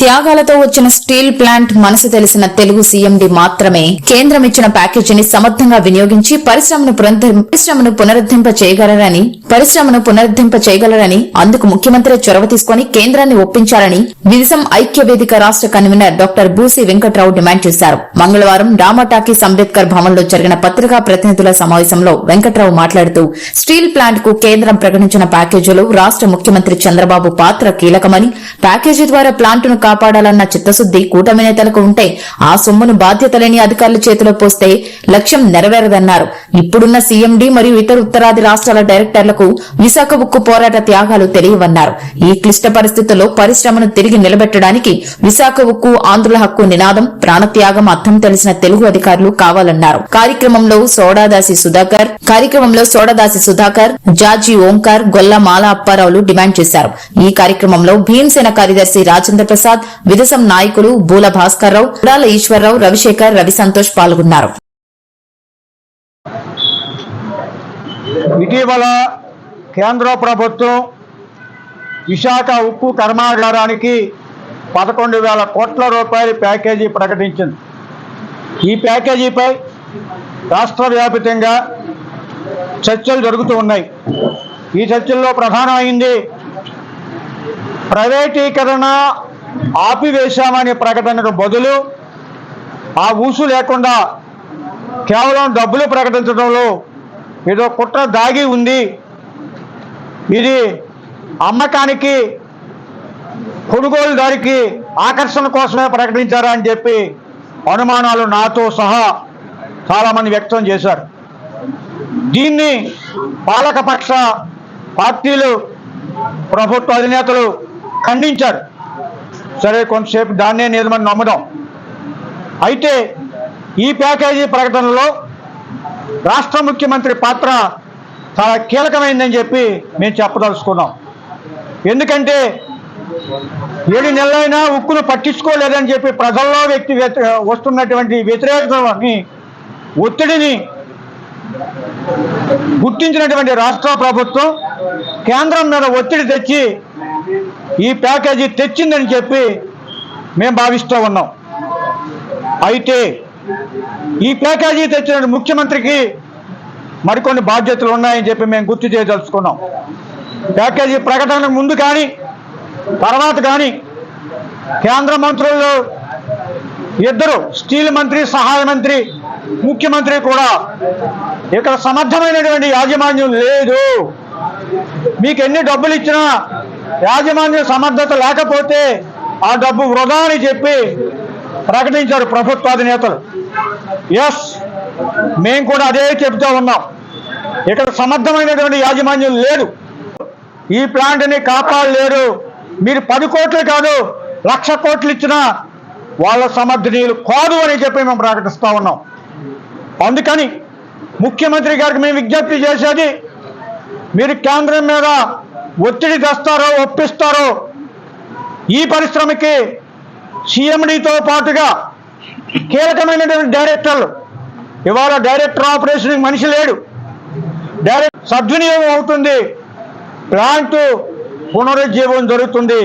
త్యాగాలతో వచ్చిన steel plant మనసు తెలిసిన తెలుగు సీఎండీ మాత్రమే కేంద్రం ఇచ్చిన ప్యాకేజీని సమర్థంగా వినియోగించి పరిశ్రమను పునరుద్ధరింప చేయగలరని అందుకు ముఖ్యమంత్రి చొరవ తీసుకుని కేంద్రాన్ని ఒప్పించాలని విదిశం ఐక్య వేదిక రాష్ట్ర convener doctor Busi Venkatrao demand చేశారు. మంగళవారం డామాటాకీస్ అంబేద్కర్ భవన్లో జరిగిన పత్రికా ప్రతినిధుల సమావేశంలో వెంకట్రావు మాట్లాడుతూ స్టీల్ ప్లాంట్ కు కేంద్రం ప్రకటించిన ప్యాకేజీలో రాష్ట్ర ముఖ్యమంత్రి చంద్రబాబు పాత్ర కీలకమని, ప్యాకేజీ ద్వారా ప్లాంటును కాపాడాలన్న చిత్తశుద్ది కూటమి నేతలకు ఉంటే ఆ సొమ్మును బాధ్యత లేని అధికారుల చేతిలో పోస్తే లక్ష్యం నెరవేరదన్నారు. ఇప్పుడున్న సీఎండీ మరియు ఇతర ఉత్తరాది రాష్ట్రాల డైరెక్టర్లకు విశాఖ ఉక్కు పోరాట త్యాగాలు తెలియవన్నారు. ఈ క్లిష్ట పరిస్థితుల్లో పరిశ్రమను తిరిగి నిలబెట్టడానికి విశాఖ ఉక్కు ఆంధ్రుల హక్కు నినాదం, ప్రాణత్యాగం అర్థం తెలిసిన తెలుగు అధికారులు కావాలన్నారు. కార్యక్రమంలో సోడదాసి సుధాకర్, జాజీ ఓంకార్, గొల్ల మాల అప్పారావులు డిమాండ్ చేశారు. ఈ కార్యక్రమంలో భీమసేన కార్యదర్శి రాజేంద్ర ప్రసాద్, విదసం నాయకులు బూల భాస్కర్రావు, గుడాల ఈశ్వరరావు, రవిశేఖర్, రవి సంతోష్ పాల్గొన్నారు. ఇటీవల కేంద్ర ప్రభుత్వం విశాఖ ఉక్కు కర్మాగారానికి 11,000 కోట్ల రూపాయల ప్యాకేజీ ప్రకటించింది. ఈ ప్యాకేజీపై రాష్ట్ర వ్యాప్తంగా చర్చలు జరుగుతూ ఉన్నాయి. ఈ చర్చల్లో ప్రధానమైంది ప్రైవేటీకరణ ఆపివేశామనే ప్రకటనకు బదులు ఆ ఊసు లేకుండా కేవలం డబ్బులు ప్రకటించడంలో ఏదో కుట్ర దాగి ఉంది, ఇది అమ్మకానికి కొనుగోలుదారికి ఆకర్షణ కోసమే ప్రకటించారా అని చెప్పి అనుమానాలు నాతో సహా చాలామంది వ్యక్తం చేశారు. దీన్ని పాలకపక్ష పార్టీలు, ప్రభుత్వ అధినేతలు ఖండించారు. సరే, కొంతసేపు దాన్నే నిజమని నమ్ముదాం. అయితే ఈ ప్యాకేజీ ప్రకటనలో రాష్ట్ర ముఖ్యమంత్రి పాత్ర చాలా కీలకమైందని చెప్పి మేము చెప్పదలుచుకున్నాం. ఎందుకంటే 7 నెలలైనా ఉక్కును పట్టించుకోలేదని చెప్పి ప్రజల్లో వస్తున్నటువంటి వ్యతిరేకతని, ఒత్తిడిని గుర్తించినటువంటి రాష్ట్ర ప్రభుత్వం కేంద్రం మీద ఒత్తిడి తెచ్చి ఈ ప్యాకేజీ తెచ్చిందని చెప్పి మేము భావిస్తూ ఉన్నాం. అయితే ఈ ప్యాకేజీ తెచ్చిన ముఖ్యమంత్రికి మరికొన్ని బాధ్యతలు ఉన్నాయని చెప్పి మేము గుర్తు చేయదలుచుకున్నాం. ప్యాకేజీ ప్రకటనకు ముందు కానీ తర్వాత కానీ కేంద్ర మంత్రులు ఇద్దరు, స్టీల్ మంత్రి, సహాయ మంత్రి, ముఖ్యమంత్రి కూడా ఇక్కడ సమర్థమైనటువంటి యాజమాన్యం లేదు, మీకు ఎన్ని డబ్బులు ఇచ్చినా యాజమాన్య సమర్థత లేకపోతే ఆ డబ్బు వృధా అని చెప్పి ప్రకటించారు ప్రభుత్వాధినేతలు. ఎస్, మేము కూడా అదే చెప్తా ఉన్నాం. ఇక్కడ సమర్థమైనటువంటి యాజమాన్యం లేదు, ఈ ప్లాంట్ని కాపాడలేరు. మీరు 10 కోట్లు కాదు 1,00,000 కోట్లు ఇచ్చినా వాళ్ళ సమర్థనీయులు కాదు అని చెప్పి మేము ప్రకటిస్తూ ఉన్నాం. అందుకని ముఖ్యమంత్రి గారికి మేము విజ్ఞప్తి చేసేది, మీరు కేంద్రం మీద ఒత్తిడి తెస్తారో ఒప్పిస్తారో ఈ పరిశ్రమకి సీఎండీతో పాటుగా కీలకమైనటువంటి డైరెక్టర్లు, ఇవాళ డైరెక్టర్ ఆపరేషన్కి మనిషి లేడు, డైరెక్ట్ సద్వినియోగం అవుతుంది, ప్లాంట్ పునరుజ్జీవం జరుగుతుంది.